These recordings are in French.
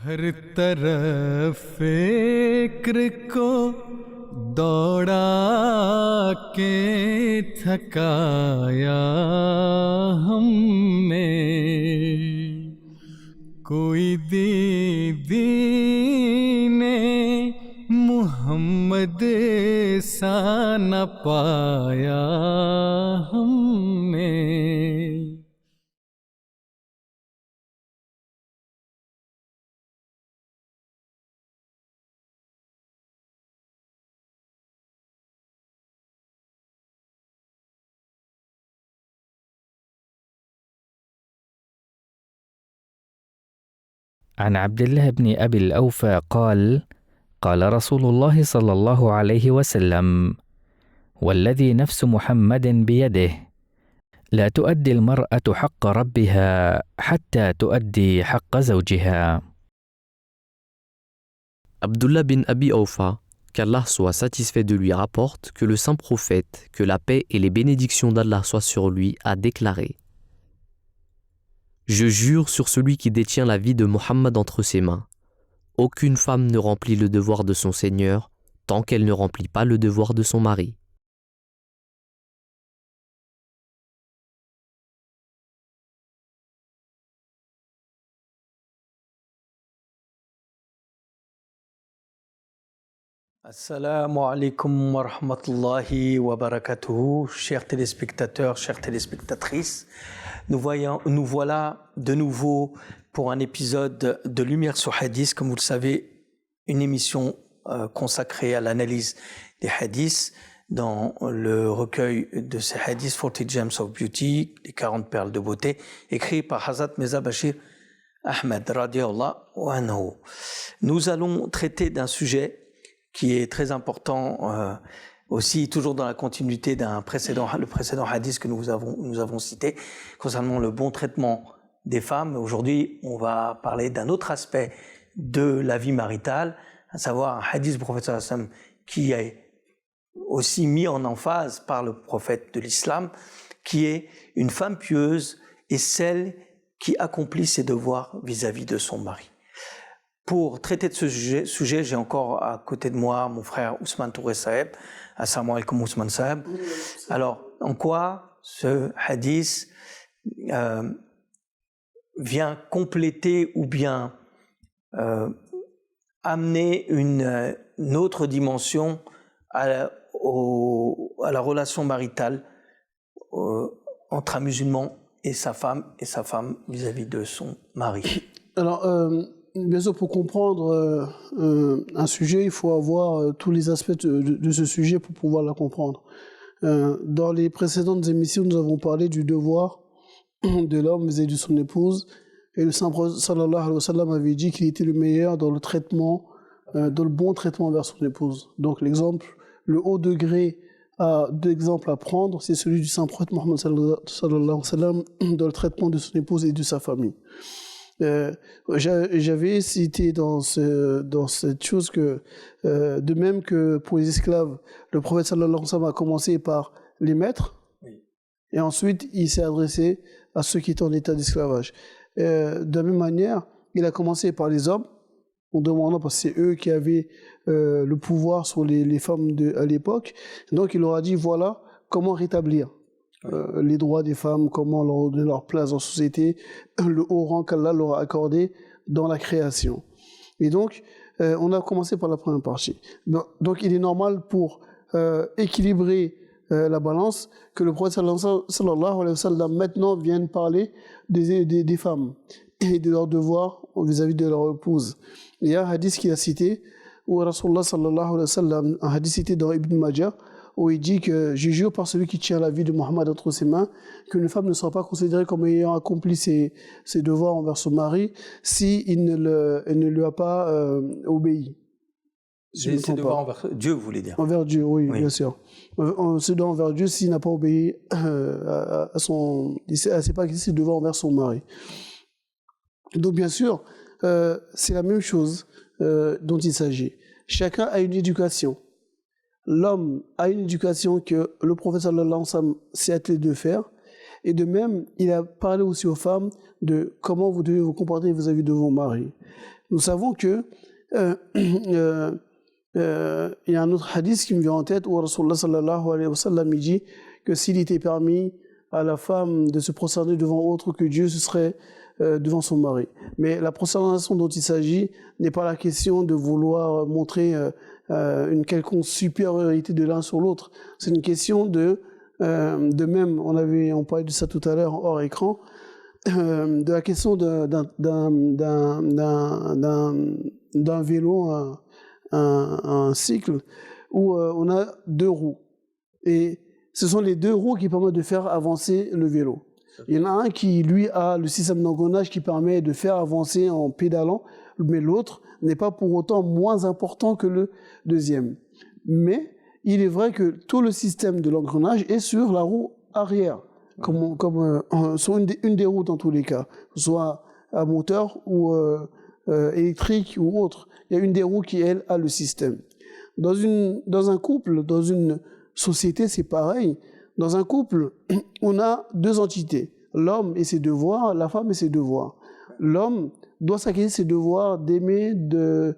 हर तरफ फिक्र को दौड़ा के थकाया हमने, कोई दीदी ने मोहम्मद सा न पाया हमने। عن عبد الله بن أبي الأوفى قال: قال رسول الله صلى الله عليه وسلم: والذي نفس محمد بيده لا تؤدي المرأة حق ربها حتى تؤدي حق زوجها. Abdullah bin Abi Awfa, qu'Allah soit satisfait de lui, rapporte que le saint prophète, que la paix et les bénédictions d'Allah soient sur lui, a déclaré: Je jure sur celui qui détient la vie de Mohammed entre ses mains. Aucune femme ne remplit le devoir de son Seigneur tant qu'elle ne remplit pas le devoir de son mari. Assalamu alaikum wa rahmatullahi wa barakatuhu, chers téléspectateurs, chères téléspectatrices. Nous voilà de nouveau pour un épisode de Lumière sur Hadith, comme vous le savez, une émission consacrée à l'analyse des hadiths dans le recueil de ces hadiths 40 Gems of Beauty, les 40 perles de beauté, écrit par Hazrat Mirza Bashir Ahmed radiyallahu anhu. Nous allons traiter d'un sujet qui est très important aussi, toujours dans la continuité le précédent hadith que nous avons cité, concernant le bon traitement des femmes. Aujourd'hui, on va parler d'un autre aspect de la vie maritale, à savoir un hadith du prophète sallallahu alayhi wa sallam qui est aussi mis en emphase par le prophète de l'islam, qui est une femme pieuse et celle qui accomplit ses devoirs vis-à-vis de son mari. Pour traiter de ce sujet, j'ai encore à côté de moi mon frère Ousmane Touré Saeb. Assalamu alaikum Ousmane Saeb. Alors, en quoi ce hadith vient compléter ou bien amener une autre dimension à la relation maritale entre un musulman et sa femme vis-à-vis de son mari? Alors, bien sûr, pour comprendre un sujet, il faut avoir tous les aspects de ce sujet pour pouvoir la comprendre. Dans les précédentes émissions, nous avons parlé du devoir de l'homme vis-à-vis de son épouse, et le saint prophète sallallahu alayhi wa sallam avait dit qu'il était le meilleur dans le traitement, dans le bon traitement vers son épouse. Donc l'exemple, le haut degré d'exemple à prendre, c'est celui du saint prophète Mohammed sallallahu alayhi wa sallam dans le traitement de son épouse et de sa famille. J'avais cité dans cette chose que de même que pour les esclaves, le prophète sallallahu alayhi wa sallam a commencé par les maîtres, et ensuite il s'est adressé à ceux qui étaient en état d'esclavage. De la même manière, il a commencé par les hommes, en demandant, parce que c'est eux qui avaient le pouvoir sur les femmes à l'époque. Donc il leur a dit, voilà comment rétablir les droits des femmes, comment leur donner leur place en société, le haut rang qu'Allah leur a accordé dans la création. Et donc, on a commencé par la première partie. Donc, il est normal pour équilibrer la balance que le prophète sallallahu alayhi wa sallam maintenant vienne parler des femmes et de leurs devoirs vis-à-vis de leur épouse. Il y a un hadith qu'il a cité, où Rasulullah sallallahu alayhi wa sallam, un hadith cité dans Ibn Majah, où il dit que je jure par celui qui tient la vie de Mohammed entre ses mains qu'une femme ne sera pas considérée comme ayant accompli ses devoirs envers son mari si il ne lui a pas obéi. Ses devoirs envers Dieu, vous voulez dire? Envers Dieu, oui. Bien sûr. C'est envers Dieu s'il n'a pas obéi à ses devoirs envers son mari. Donc bien sûr, c'est la même chose dont il s'agit. Chacun a une éducation. L'homme a une éducation que le prophète sallallahu alayhi wa sallam s'est attelé de faire, et de même, il a parlé aussi aux femmes de comment vous devez vous comporter vis-à-vis de vos maris. Nous savons que il y a un autre hadith qui me vient en tête où Rasulullah sallallahu alayhi wa sallam dit que s'il était permis à la femme de se prosterner devant autre que Dieu, ce serait devant son mari. Mais la prosternation dont il s'agit n'est pas la question de vouloir montrer une quelconque supériorité de l'un sur l'autre. C'est une question de même, on parlait de ça tout à l'heure hors écran, de la question d'un vélo, un cycle où on a deux roues. Et ce sont les deux roues qui permettent de faire avancer le vélo. Il y en a un qui, lui, a le système d'engrenage qui permet de faire avancer en pédalant, mais l'autre n'est pas pour autant moins important que le deuxième. Mais il est vrai que tout le système de l'engrenage est sur la roue arrière, sur une des roues dans tous les cas, soit à moteur ou électrique ou autre. Il y a une des roues qui, elle, a le système. Dans un couple, dans une société, c'est pareil. Dans un couple, on a deux entités, l'homme et ses devoirs, la femme et ses devoirs. L'homme doit s'acquitter ses devoirs d'aimer, de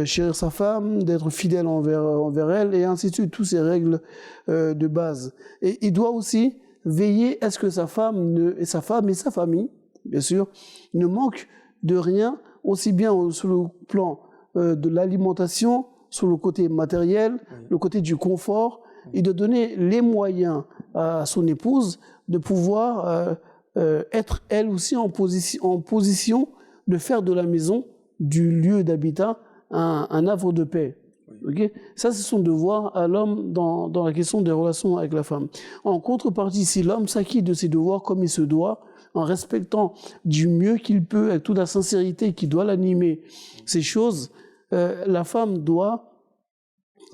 chérir sa femme, d'être fidèle envers elle, et ainsi de suite, toutes ces règles de base. Et il doit aussi veiller à ce que sa femme et sa famille, bien sûr, ne manquent de rien, aussi bien sur le plan de l'alimentation, sur le côté matériel, le côté du confort. Il doit donner les moyens à son épouse de pouvoir être elle aussi en position de faire de la maison, du lieu d'habitat, un havre de paix. Okay? Ça, c'est son devoir à l'homme dans la question des relations avec la femme. En contrepartie, si l'homme s'acquitte de ses devoirs comme il se doit, en respectant du mieux qu'il peut, avec toute la sincérité qui doit l'animer, ces choses, la femme doit,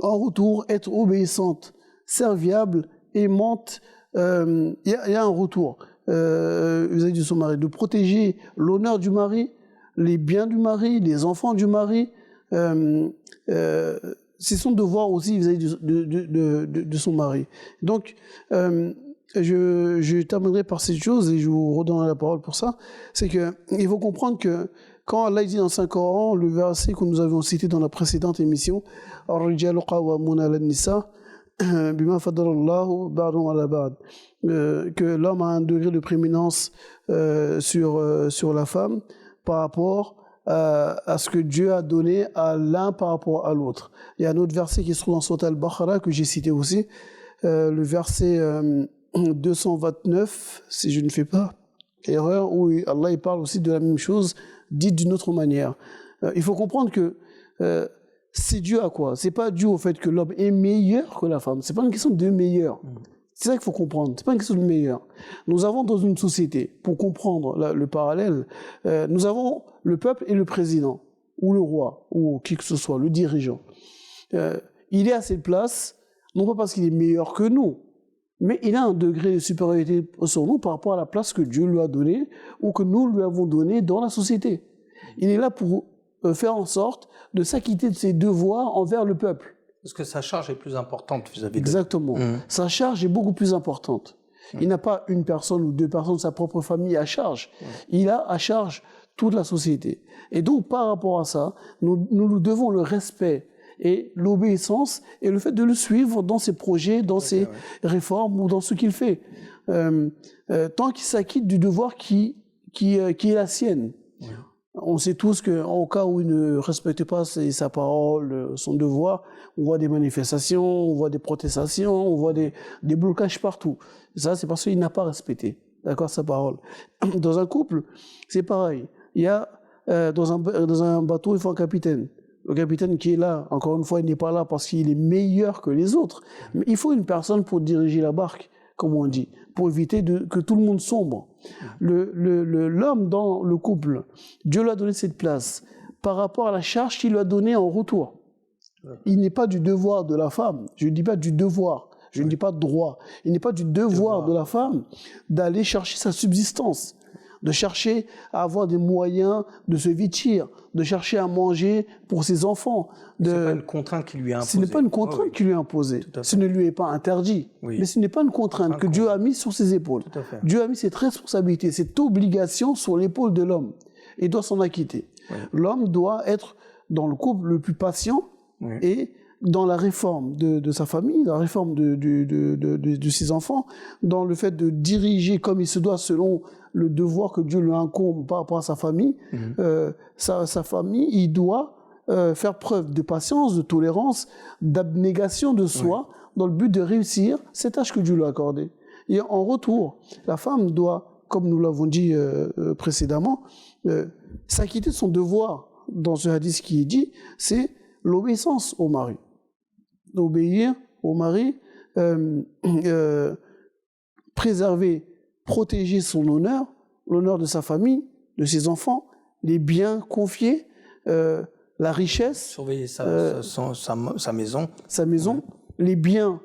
en retour, être obéissante, serviable, aimante. Il y a un retour vis-à-vis de son mari, de protéger l'honneur du mari, les biens du mari, les enfants du mari. C'est son devoir aussi vis-à-vis de son mari. Donc, je terminerai par cette chose et je vous redonnerai la parole pour ça. C'est qu'il faut comprendre que quand Allah dit dans le Saint-Coran, le verset que nous avions cité dans la précédente émission, « Ar-rijalu qawwamuna 'ala an-nisa bima faddala Allahu ba'dahum 'ala ba'd » que l'homme a un degré de prééminence sur la femme par rapport à ce que Dieu a donné à l'un par rapport à l'autre. Il y a un autre verset qui se trouve dans Sourate Al-Baqarah que j'ai cité aussi, le verset 229, si je ne fais pas erreur, où Allah il parle aussi de la même chose, dite d'une autre manière. Il faut comprendre que c'est dû à quoi? C'est pas dû au fait que l'homme est meilleur que la femme. C'est pas une question de meilleur. C'est ça qu'il faut comprendre. C'est pas une question de meilleur. Nous avons dans une société, pour comprendre le parallèle, nous avons le peuple et le président, ou le roi, ou qui que ce soit, le dirigeant. Il est à cette place, non pas parce qu'il est meilleur que nous, mais il a un degré de supériorité sur nous par rapport à la place que Dieu lui a donnée ou que nous lui avons donnée dans la société. Il est là pour faire en sorte de s'acquitter de ses devoirs envers le peuple. Parce que sa charge est plus importante vis-à-vis de... Exactement. Sa charge est beaucoup plus importante. Il n'a pas une personne ou deux personnes de sa propre famille à charge. Il a à charge toute la société. Et donc, par rapport à ça, nous devons le respect et l'obéissance et le fait de le suivre dans ses projets, dans ses réformes ou dans ce qu'il fait. Tant qu'il s'acquitte du devoir qui est la sienne. On sait tous qu'en cas où il ne respecte pas sa parole, son devoir, on voit des manifestations, on voit des protestations, on voit des blocages partout. Ça, c'est parce qu'il n'a pas respecté, d'accord, sa parole. Dans un couple, c'est pareil. Il y a, dans un bateau, il faut un capitaine. Le capitaine qui est là, encore une fois, il n'est pas là parce qu'il est meilleur que les autres. Mais il faut une personne pour diriger la barque, comme on dit, pour éviter que tout le monde sombre. L'homme dans le couple, Dieu lui a donné cette place par rapport à la charge qu'il lui a donnée en retour. Il n'est pas du devoir de la femme, je ne dis pas du devoir, je ne dis pas droit, il n'est pas du devoir de la femme d'aller chercher sa subsistance, de chercher à avoir des moyens de se vêtir, de chercher à manger pour ses enfants. Ce n'est pas une contrainte qui lui est imposée. Ce n'est pas une contrainte qui lui est imposée. Ce ne lui est pas interdit. Mais ce n'est pas une contrainte que Dieu a mise sur ses épaules. Dieu a mis cette responsabilité, cette obligation sur l'épaule de l'homme. et doit s'en acquitter. Oui. L'homme doit être dans le couple le plus patient Oui. et dans la réforme de sa famille, la réforme de ses enfants, dans le fait de diriger comme il se doit selon le devoir que Dieu lui incombe par rapport à sa famille. Sa famille, il doit faire preuve de patience, de tolérance, d'abnégation de soi, dans le but de réussir ces tâches que Dieu lui a accordées. Et en retour, la femme doit, comme nous l'avons dit précédemment, s'acquitter de son devoir. Dans ce hadith qui est dit, c'est l'obéissance au mari. Obéir au mari, préserver, protéger son honneur, l'honneur de sa famille, de ses enfants, les biens confiés, la richesse. Surveiller sa maison. Sa maison, les biens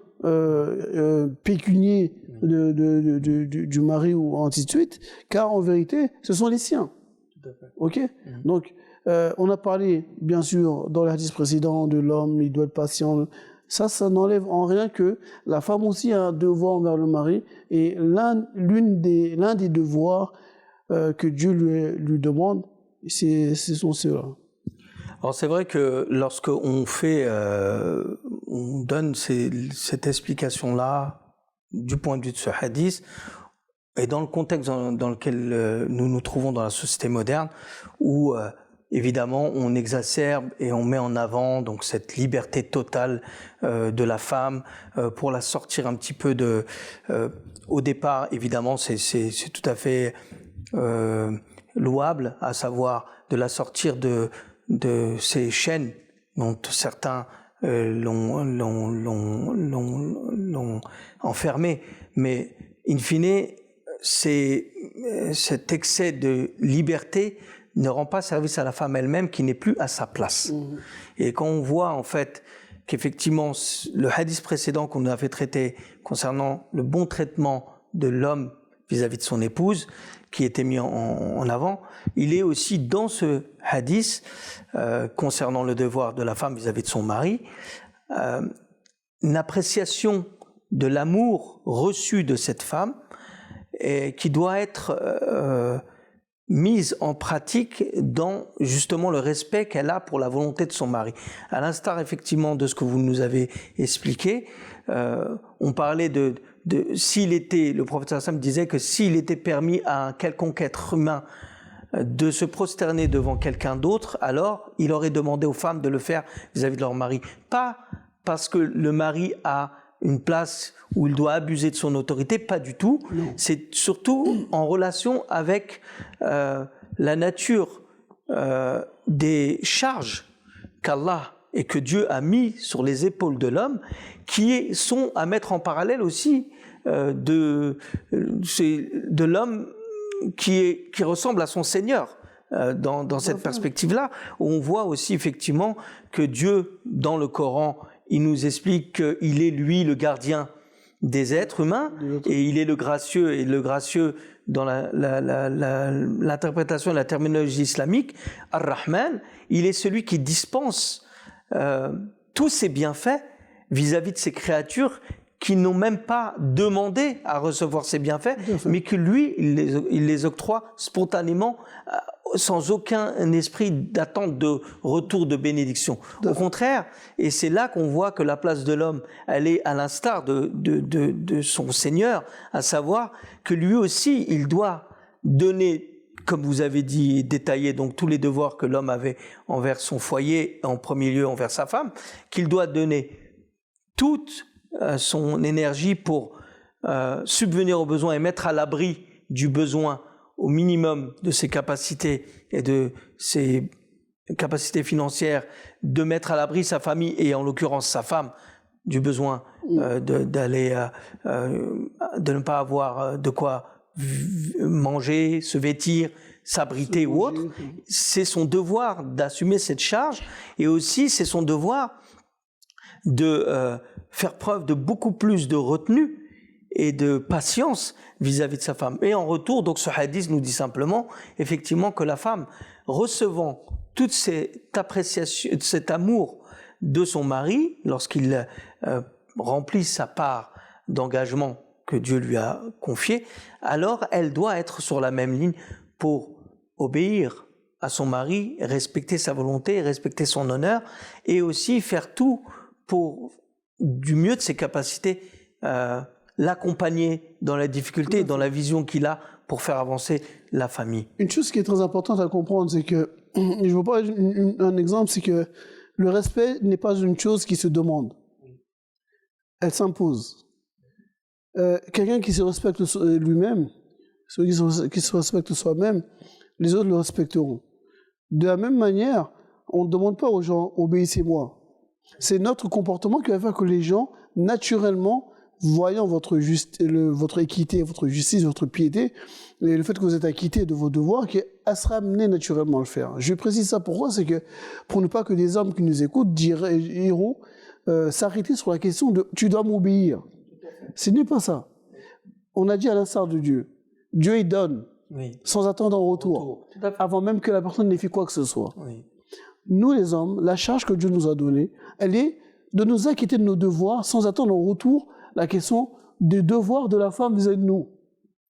pécuniers du mari ou ainsi de suite, car en vérité, ce sont les siens. Tout à fait. Ok. Donc, on a parlé, bien sûr, dans les hadiths précédents, de l'homme, il doit être patient. Ça n'enlève en rien que la femme aussi a un devoir envers le mari, et l'un des devoirs que Dieu lui demande, ce sont ceux-là. Alors c'est vrai que lorsque on donne cette explication-là du point de vue de ce hadith, et dans le contexte dans lequel nous nous trouvons dans la société moderne, où évidemment on exacerbe et on met en avant donc cette liberté totale de la femme pour la sortir un petit peu au départ, évidemment c'est tout à fait louable, à savoir de la sortir de ces chaînes dont certains l'ont enfermé, mais in fine, cet excès de liberté ne rend pas service à la femme elle-même qui n'est plus à sa place. Et quand on voit en fait qu'effectivement le hadith précédent qu'on avait traité concernant le bon traitement de l'homme vis-à-vis de son épouse, qui était mis en avant, il est aussi dans ce hadith concernant le devoir de la femme vis-à-vis de son mari, une appréciation de l'amour reçu de cette femme et qui doit être mise en pratique dans justement le respect qu'elle a pour la volonté de son mari. À l'instar effectivement de ce que vous nous avez expliqué, on parlait le prophète sallam disait que s'il était permis à un quelconque être humain de se prosterner devant quelqu'un d'autre, alors il aurait demandé aux femmes de le faire vis-à-vis de leur mari. Pas parce que le mari a une place où il doit abuser de son autorité, pas du tout. Non. C'est surtout en relation avec la nature des charges qu'Allah et que Dieu a mis sur les épaules de l'homme, qui sont à mettre en parallèle aussi de l'homme qui ressemble à son Seigneur. Dans cette perspective-là, on voit aussi effectivement que Dieu, dans le Coran, il nous explique qu'il est lui le gardien des êtres humains et il est le gracieux, et le gracieux dans l'interprétation de la terminologie islamique, Ar-Rahman, il est celui qui dispense tous ses bienfaits vis-à-vis de ces créatures qui n'ont même pas demandé à recevoir ces bienfaits, mais que lui, il les octroie spontanément, sans aucun esprit d'attente de retour de bénédiction. Au contraire, et c'est là qu'on voit que la place de l'homme, elle est à l'instar de son Seigneur, à savoir que lui aussi, il doit donner, comme vous avez dit et détaillé, donc tous les devoirs que l'homme avait envers son foyer, en premier lieu envers sa femme, qu'il doit donner toute son énergie pour subvenir aux besoins et mettre à l'abri du besoin au minimum de ses capacités et de ses capacités financières, de mettre à l'abri sa famille et en l'occurrence sa femme du besoin de ne pas avoir de quoi manger, se vêtir, s'abriter ou autre. C'est son devoir d'assumer cette charge et aussi c'est son devoir de faire preuve de beaucoup plus de retenue et de patience vis-à-vis de sa femme. Et en retour, donc ce hadith nous dit simplement, effectivement, que la femme, recevant toute cette appréciation, cet amour de son mari, lorsqu'il remplit sa part d'engagement que Dieu lui a confié, alors elle doit être sur la même ligne pour obéir à son mari, respecter sa volonté, respecter son honneur, et aussi faire tout pour, du mieux de ses capacités, l'accompagner dans la difficulté, dans la vision qu'il a pour faire avancer la famille. Une chose qui est très importante à comprendre, c'est que, je vous parle un exemple, c'est que le respect n'est pas une chose qui se demande. Elle s'impose. Quelqu'un qui se respecte lui-même, celui qui se respecte soi-même, les autres le respecteront. De la même manière, on ne demande pas aux gens « obéissez-moi ». C'est notre comportement qui va faire que les gens, naturellement, voyant votre équité, votre justice, votre piété, et le fait que vous êtes acquitté de vos devoirs, qui sera amené naturellement à le faire. Je précise ça pourquoi, c'est que pour ne pas que des hommes qui nous écoutent iront s'arrêter sur la question de « tu dois m'obéir ». Ce n'est pas ça. On a dit à l'instar de Dieu. Dieu, il donne, sans attendre en retour, avant même que la personne n'ait fait quoi que ce soit. Oui. Nous, les hommes, la charge que Dieu nous a donnée, elle est de nous acquitter de nos devoirs sans attendre en retour la question des devoirs de la femme vis-à-vis de nous.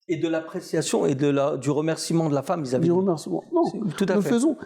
Et de l'appréciation et du remerciement de la femme vis-à-vis de nous. Du remerciement. Non, nous faisons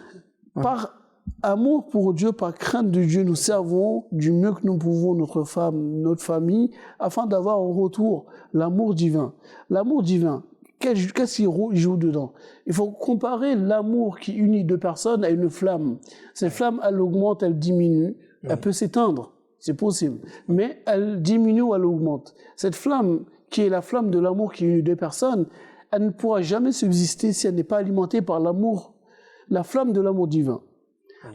par amour pour Dieu, par crainte de Dieu, nous servons du mieux que nous pouvons notre femme, notre famille, afin d'avoir en retour l'amour divin. L'amour divin, qu'est-ce qu'il joue dedans? Il faut comparer l'amour qui unit deux personnes à une flamme. Cette flamme, elle augmente, elle diminue, elle peut s'éteindre, c'est possible, mais elle diminue ou elle augmente. Cette flamme, qui est la flamme de l'amour qui unit deux personnes, elle ne pourra jamais subsister si elle n'est pas alimentée par l'amour, la flamme de l'amour divin.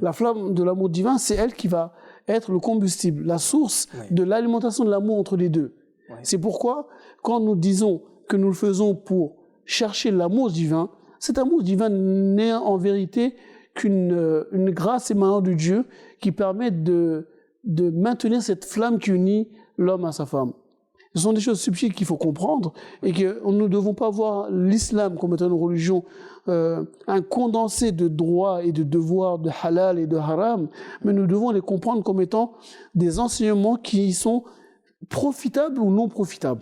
La flamme de l'amour divin, c'est elle qui va être le combustible, la source de l'alimentation de l'amour entre les deux. C'est pourquoi, quand nous disons que nous le faisons pour chercher l'amour divin, cet amour divin n'est en vérité qu'une grâce émanant de Dieu qui permet de maintenir cette flamme qui unit l'homme à sa femme. Ce sont des choses subtiles qu'il faut comprendre et que nous ne devons pas voir l'islam comme étant une religion, un condensé de droits et de devoirs, de halal et de haram, mais nous devons les comprendre comme étant des enseignements qui sont profitables ou non profitables.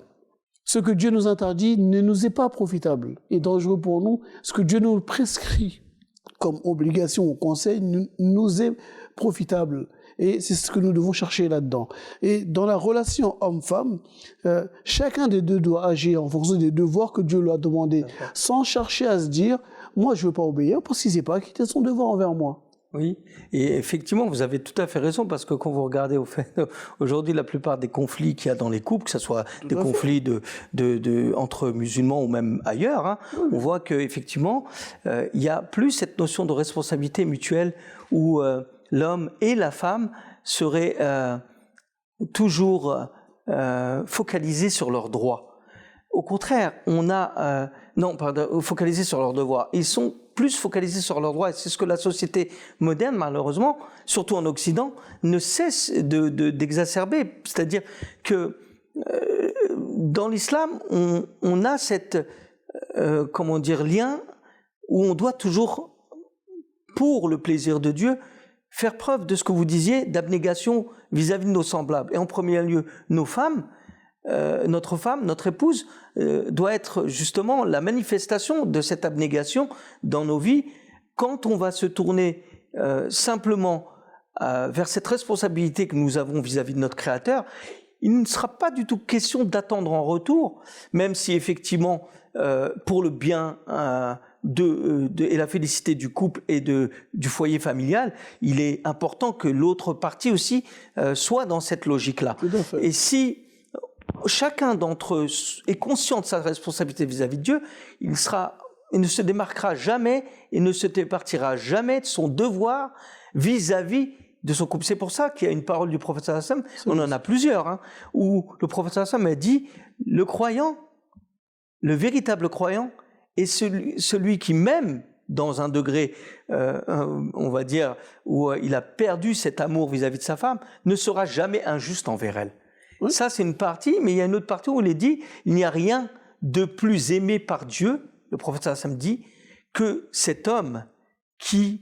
Ce que Dieu nous interdit ne nous est pas profitable et dangereux pour nous. Ce que Dieu nous prescrit comme obligation ou conseil nous est profitable. Et c'est ce que nous devons chercher là-dedans. Et dans la relation homme-femme, chacun des deux doit agir en fonction des devoirs que Dieu lui a demandés, sans chercher à se dire « moi, je ne veux pas obéir parce qu'il ne s'est pas acquitté de son devoir envers moi ». Oui, et effectivement, vous avez tout à fait raison, parce que quand vous regardez aujourd'hui la plupart des conflits qu'il y a dans les couples, que ce soit des conflits entre musulmans ou même ailleurs, hein, on voit qu'effectivement, il y a plus cette notion de responsabilité mutuelle où l'homme et la femme seraient toujours focalisés sur leurs droits. Au contraire, focalisés sur leurs devoirs. Ils sont plus focalisés sur leurs droits, et c'est ce que la société moderne, malheureusement, surtout en Occident, ne cesse d'exacerber. C'est-à-dire que dans l'islam, on a cette lien où on doit toujours, pour le plaisir de Dieu, faire preuve de ce que vous disiez, d'abnégation vis-à-vis de nos semblables. Et en premier lieu, notre épouse, doit être justement la manifestation de cette abnégation dans nos vies. Quand on va se tourner simplement vers cette responsabilité que nous avons vis-à-vis de notre Créateur, il ne sera pas du tout question d'attendre en retour, même si effectivement, pour le bien et la félicité du couple et du foyer familial, il est important que l'autre partie aussi soit dans cette logique-là. Et si chacun d'entre eux est conscient de sa responsabilité vis-à-vis de Dieu, il ne se démarquera jamais et ne se départira jamais de son devoir vis-à-vis de son couple. C'est pour ça qu'il y a une parole du prophète sallallahu alayhi wa sallam, on en a plusieurs, hein, où le prophète sallallahu alayhi wa sallam a dit « Le croyant, le véritable croyant, est celui qui, même dans un degré, on va dire, où il a perdu cet amour vis-à-vis de sa femme, ne sera jamais injuste envers elle. » Oui. Ça, c'est une partie, mais il y a une autre partie où il est dit il n'y a rien de plus aimé par Dieu, le prophète sallallahu alayhi wa sallam dit, que cet homme qui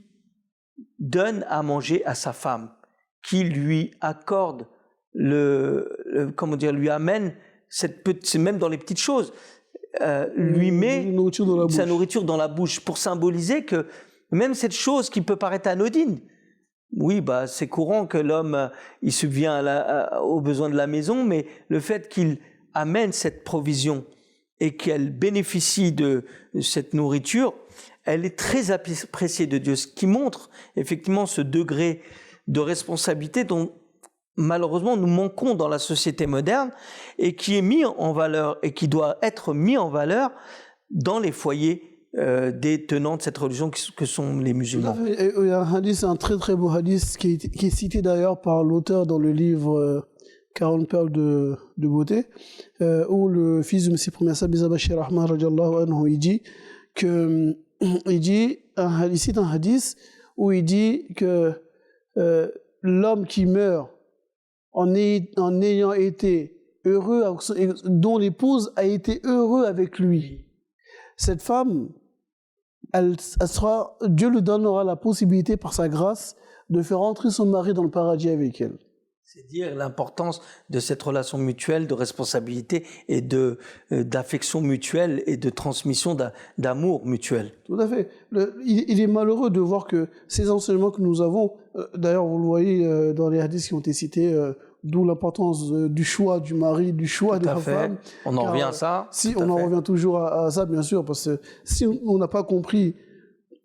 donne à manger à sa femme, qui lui accorde lui amène même dans les petites choses, lui met sa nourriture dans la bouche pour symboliser que Même cette chose qui peut paraître anodine. Oui, bah, c'est courant que l'homme, il subvient aux besoins de la maison, mais le fait qu'il amène cette provision et qu'elle bénéficie de cette nourriture, elle est très appréciée de Dieu, ce qui montre effectivement ce degré de responsabilité dont malheureusement nous manquons dans la société moderne et qui est mis en valeur et qui doit être mis en valeur dans les foyers des tenants de cette religion que sont les musulmans. Il y a un hadith, un très très beau hadith qui est cité d'ailleurs par l'auteur dans le livre 40 perles de beauté, où le fils de M. Premier Sabisa Bashir Ahmad radiallahu anhu, il dit que il cite un hadith où il dit que l'homme qui meurt en ayant été heureux, dont l'épouse a été heureux avec lui, cette femme, Dieu lui donnera la possibilité par sa grâce de faire entrer son mari dans le paradis avec elle. C'est dire l'importance de cette relation mutuelle de responsabilité et d'affection mutuelle et de transmission d'amour mutuel. Tout à fait. Il est malheureux de voir que ces enseignements que nous avons, d'ailleurs vous le voyez dans les hadiths qui ont été cités, d'où l'importance du choix du mari, du choix de la femme. On en revient à ça. Si, on en revient toujours à ça, bien sûr, parce que si on n'a pas compris,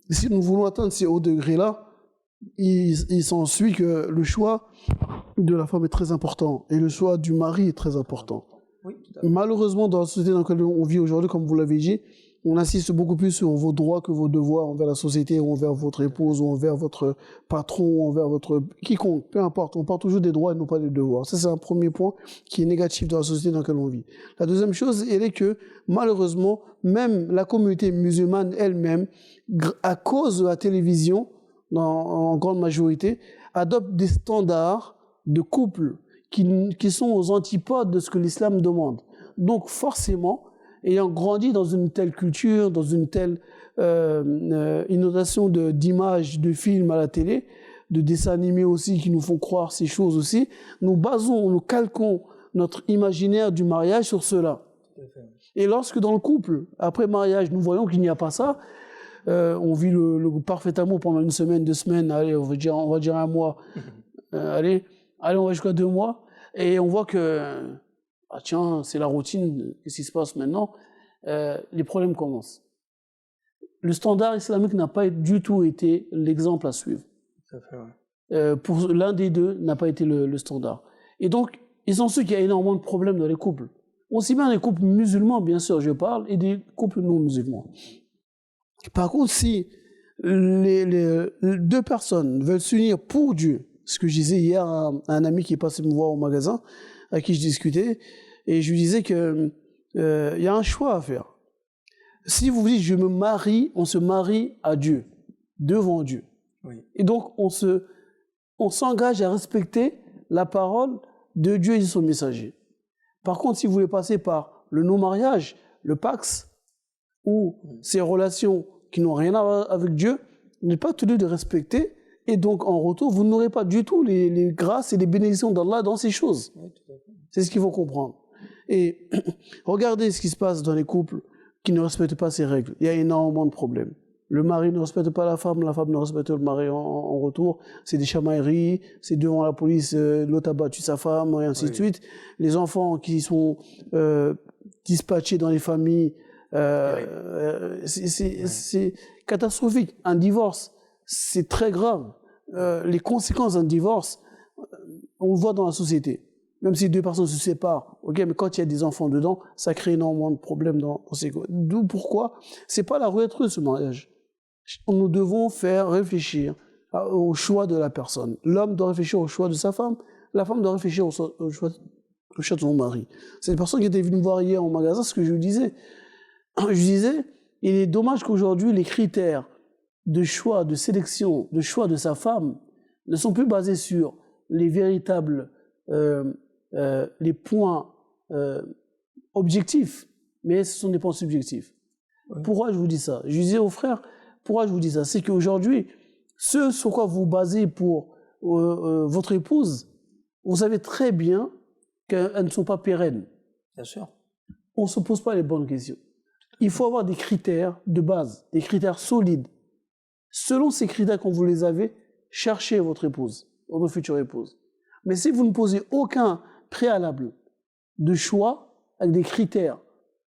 si nous voulons atteindre ces hauts degrés-là, il s'ensuit que le choix de la femme est très important et le choix du mari est très important. Oui, malheureusement, dans la société dans laquelle on vit aujourd'hui, comme vous l'avez dit, on insiste beaucoup plus sur vos droits que vos devoirs envers la société, ou envers votre épouse, ou envers votre patron, ou envers votre quiconque, peu importe. On parle toujours des droits et non pas des devoirs. Ça, c'est un premier point qui est négatif dans la société dans laquelle on vit. La deuxième chose, elle est que, malheureusement, même la communauté musulmane elle-même, à cause de la télévision, en grande majorité, adopte des standards de couple qui sont aux antipodes de ce que l'islam demande. Donc, forcément, ayant grandi dans une telle culture, dans une telle inondation d'images, de films à la télé, de dessins animés aussi qui nous font croire ces choses aussi, nous calquons notre imaginaire du mariage sur cela. Et lorsque dans le couple, après mariage, nous voyons qu'il n'y a pas ça, on vit le parfait amour pendant une semaine, 2 semaines, allez, on va dire un mois, allez, on va jusqu'à 2 mois, et on voit que ah tiens, c'est la routine, qu'est-ce qui se passe maintenant? Les problèmes commencent. Le standard islamique n'a pas du tout été l'exemple à suivre. Tout à fait, ouais. Pour l'un des deux, n'a pas été le standard. Et donc, ils sont ceux qui a énormément de problèmes dans les couples. Aussi bien les couples musulmans, bien sûr, je parle, et des couples non musulmans. Par contre, si les 2 personnes veulent s'unir pour Dieu, ce que je disais hier à un ami qui est passé me voir au magasin, à qui je discutais, et je lui disais que y a un choix à faire. Si vous dites je me marie, on se marie à Dieu, devant Dieu. Oui. Et donc on s'engage à respecter la parole de Dieu et de son messager. Par contre, si vous voulez passer par le non-mariage, le pax, ou ces relations qui n'ont rien à voir avec Dieu, vous n'êtes pas tenu de respecter. Et donc, en retour, vous n'aurez pas du tout les grâces et les bénédictions d'Allah dans ces choses. C'est ce qu'il faut comprendre. Et regardez ce qui se passe dans les couples qui ne respectent pas ces règles. Il y a énormément de problèmes. Le mari ne respecte pas la femme ne respecte pas le mari en retour. C'est des chamailleries, c'est devant la police, l'autre a battu sa femme, et ainsi de suite. Les enfants qui sont dispatchés dans les familles, c'est catastrophique. Un divorce, c'est très grave. Les conséquences d'un divorce, on le voit dans la société. Même si 2 personnes se séparent, ok, mais quand il y a des enfants dedans, ça crée énormément de problèmes dans ces cas. D'où pourquoi c'est pas la roulette russe ce mariage. Nous devons faire réfléchir au choix de la personne. L'homme doit réfléchir au choix de sa femme, la femme doit réfléchir au choix de son mari. C'est une personne qui était venue me voir hier au magasin, ce que je lui disais. Je disais, il est dommage qu'aujourd'hui les critères de choix, de sélection, de choix de sa femme ne sont plus basés sur les véritables les points objectifs, mais ce sont des points subjectifs. Ouais. Pourquoi je vous dis ça? Je disais aux frères, pourquoi je vous dis ça? C'est qu'aujourd'hui, ce sur quoi vous basez pour votre épouse, vous savez très bien qu'elles ne sont pas pérennes. Bien sûr. On ne se pose pas les bonnes questions. Il faut avoir des critères de base, des critères solides. Selon ces critères, quand vous les avez, cherchez votre épouse, votre future épouse. Mais si vous ne posez aucun préalable de choix avec des critères,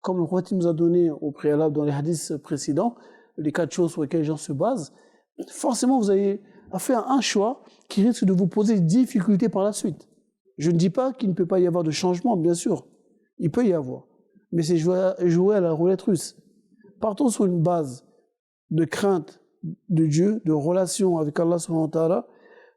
comme le prophète nous a donné au préalable dans les hadiths précédents, les 4 choses sur lesquelles les gens se basent, forcément vous avez à faire un choix qui risque de vous poser des difficultés par la suite. Je ne dis pas qu'il ne peut pas y avoir de changement, bien sûr, il peut y avoir, mais c'est jouer à la roulette russe. Partons sur une base de crainte de Dieu, de relation avec Allah subhanahu wa ta'ala,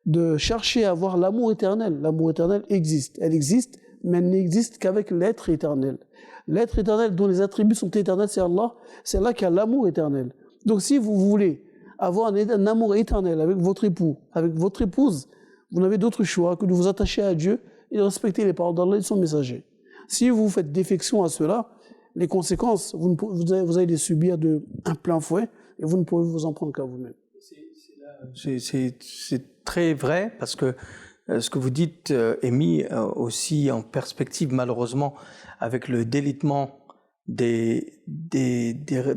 de chercher à avoir l'amour éternel. L'amour éternel existe, elle existe, mais elle n'existe qu'avec l'être éternel. L'être éternel dont les attributs sont éternels, c'est Allah qui a l'amour éternel. Donc si vous voulez avoir un amour éternel avec votre époux, avec votre épouse, vous n'avez d'autre choix que de vous attacher à Dieu et de respecter les paroles d'Allah et de son messager. Si vous faites défection à cela, les conséquences, vous allez les subir de un plein fouet et vous ne pouvez vous en prendre qu'à vous-même. C'est très vrai parce que ce que vous dites est mis aussi en perspective malheureusement avec le délitement de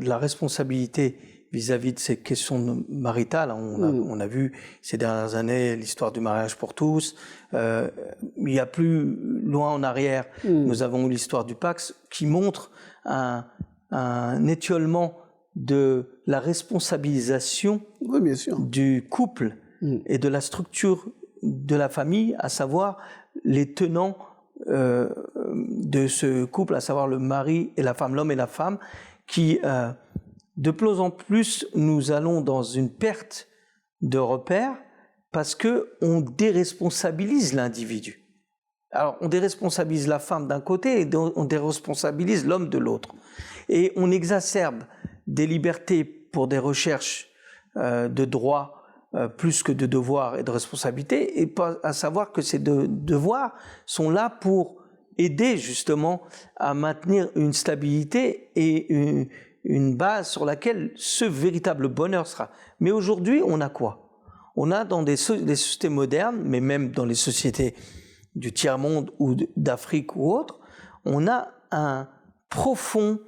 la responsabilité vis-à-vis de ces questions maritales. On a vu ces dernières années l'histoire du mariage pour tous. Il y a plus loin en arrière, nous avons eu l'histoire du Pax qui montre un étiolement de la responsabilisation bien sûr, du couple et de la structure de la famille, à savoir les tenants de ce couple, à savoir le mari et la femme, l'homme et la femme, qui de plus en plus nous allons dans une perte de repères parce que on déresponsabilise l'individu. Alors on déresponsabilise la femme d'un côté et on déresponsabilise l'homme de l'autre, et on exacerbe des libertés pour des recherches de droits plus que de devoirs et de responsabilités, et pas à savoir que ces devoirs sont là pour aider justement à maintenir une stabilité et une base sur laquelle ce véritable bonheur sera. Mais aujourd'hui, on a quoi? On a dans des sociétés modernes, mais même dans les sociétés du tiers-monde ou d'Afrique ou autres, on a un profond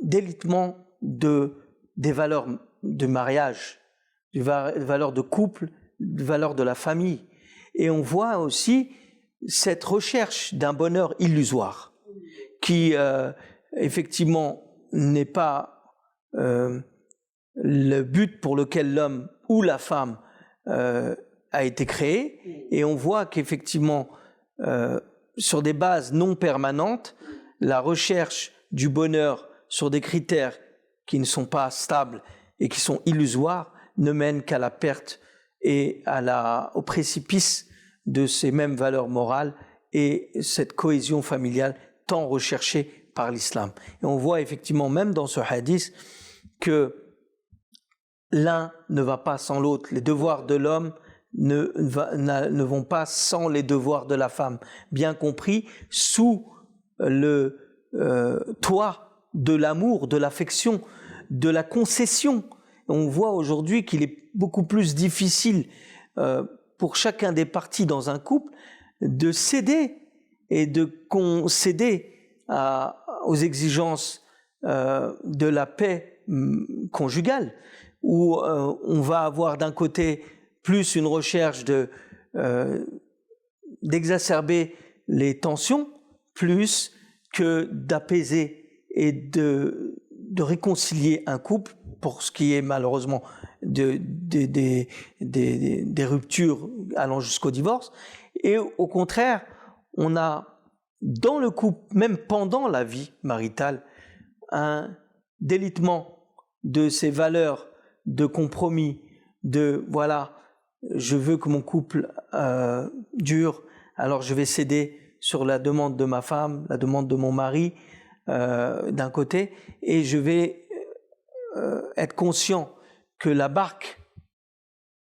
délitement des valeurs de mariage, des valeurs de couple, des valeurs de la famille. Et on voit aussi cette recherche d'un bonheur illusoire qui, effectivement, n'est pas le but pour lequel l'homme ou la femme a été créé. Et on voit qu'effectivement, sur des bases non permanentes, la recherche du bonheur sur des critères qui ne sont pas stables et qui sont illusoires ne mène qu'à la perte et au précipice de ces mêmes valeurs morales et cette cohésion familiale tant recherchée par l'islam. Et on voit effectivement même dans ce hadith que l'un ne va pas sans l'autre. Les devoirs de l'homme ne vont pas sans les devoirs de la femme. Bien compris, sous le toit de l'amour, de l'affection, de la concession. On voit aujourd'hui qu'il est beaucoup plus difficile pour chacun des parties dans un couple de céder et de concéder aux exigences de la paix conjugale, où on va avoir d'un côté plus une recherche d'exacerber les tensions, plus que d'apaiser et de réconcilier un couple, pour ce qui est malheureusement des ruptures allant jusqu'au divorce. Et au contraire, on a dans le couple, même pendant la vie maritale, un délitement de ces valeurs de compromis, de voilà, je veux que mon couple dure, alors je vais céder sur la demande de ma femme, la demande de mon mari d'un côté, et je vais être conscient que la barque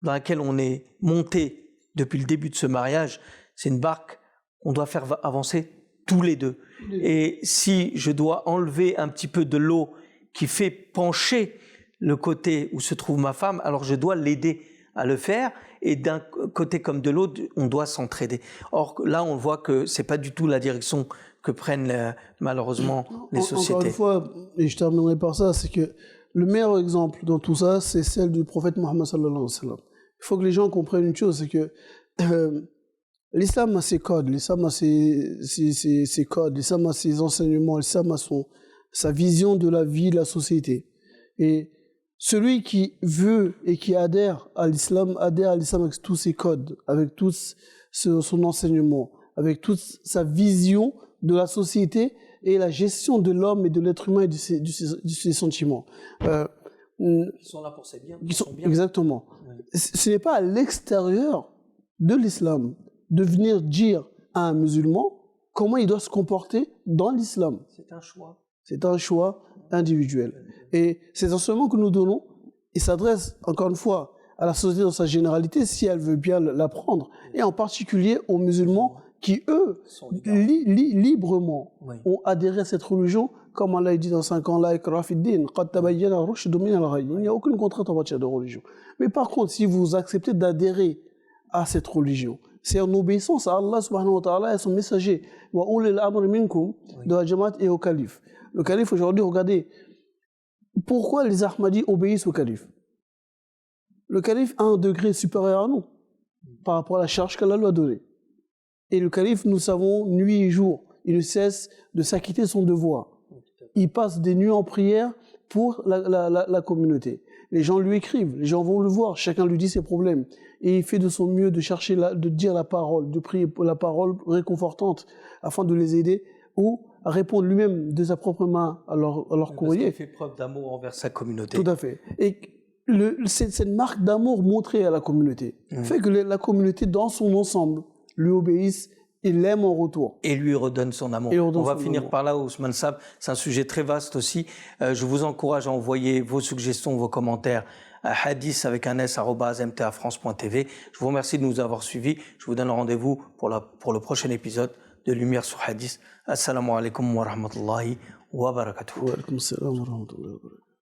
dans laquelle on est monté depuis le début de ce mariage, c'est une barque qu'on doit faire avancer tous les deux. Et si je dois enlever un petit peu de l'eau qui fait pencher le côté où se trouve ma femme, alors je dois l'aider à le faire, et d'un côté comme de l'autre, on doit s'entraider. Or là, on voit que c'est pas du tout la direction que prennent malheureusement les sociétés. Encore une fois, et je terminerai par ça, c'est que le meilleur exemple dans tout ça, c'est celle du prophète Mohammed sallallahu alayhi wa sallam. Il faut que les gens comprennent une chose, c'est que l'islam a ses codes, l'islam a ses codes, l'islam a ses enseignements, l'islam a sa vision de la vie, de la société. Et celui qui veut et qui adhère à l'islam avec tous ses codes, avec tout son enseignement, avec toute sa vision de la société et la gestion de l'homme et de l'être humain et de ses sentiments. Ils sont là pour ses biens. Exactement. Oui. Ce n'est pas à l'extérieur de l'islam de venir dire à un musulman comment il doit se comporter dans l'islam. C'est un choix. C'est un choix individuel. Et ces enseignements que nous donnons, ils s'adressent, encore une fois, à la société dans sa généralité, si elle veut bien l'apprendre, et en particulier aux musulmans qui, eux, librement ont adhéré à cette religion, comme Allah dit dans 5 ans, il n'y a aucune contrainte en matière de religion. Mais par contre, si vous acceptez d'adhérer à cette religion, c'est en obéissance à Allah subhanahu wa ta'ala et à son messager, de la Jamaat et au calife. Le calife aujourd'hui, regardez, pourquoi les Ahmadis obéissent au calife? Le calife a un degré supérieur à nous par rapport à la charge qu'Allah lui a donnée. Et le calife, nous savons, nuit et jour, il ne cesse de s'acquitter de son devoir. Il passe des nuits en prière pour la communauté. Les gens lui écrivent, les gens vont le voir, chacun lui dit ses problèmes. Et il fait de son mieux de chercher, de dire la parole, de prier pour la parole réconfortante afin de les aider ou à répondre lui-même de sa propre main à leur courrier. Il fait preuve d'amour envers sa communauté. Tout à fait. Et cette marque d'amour montrée à la communauté fait que la communauté, dans son ensemble, lui obéisse et l'aime en retour. Et lui redonne son amour. On va finir par là, Ousmane Sab. C'est un sujet très vaste aussi. Je vous encourage à envoyer vos suggestions, vos commentaires à hadith avec un s @mtafrance.tv. Je vous remercie de nous avoir suivis. Je vous donne rendez-vous pour le prochain épisode de Lumière sur Hadith. Assalamu alaikum wa rahmatullahi wa barakatuh. Wa alaikum assalam wa rahmatullahi wa barakatuh.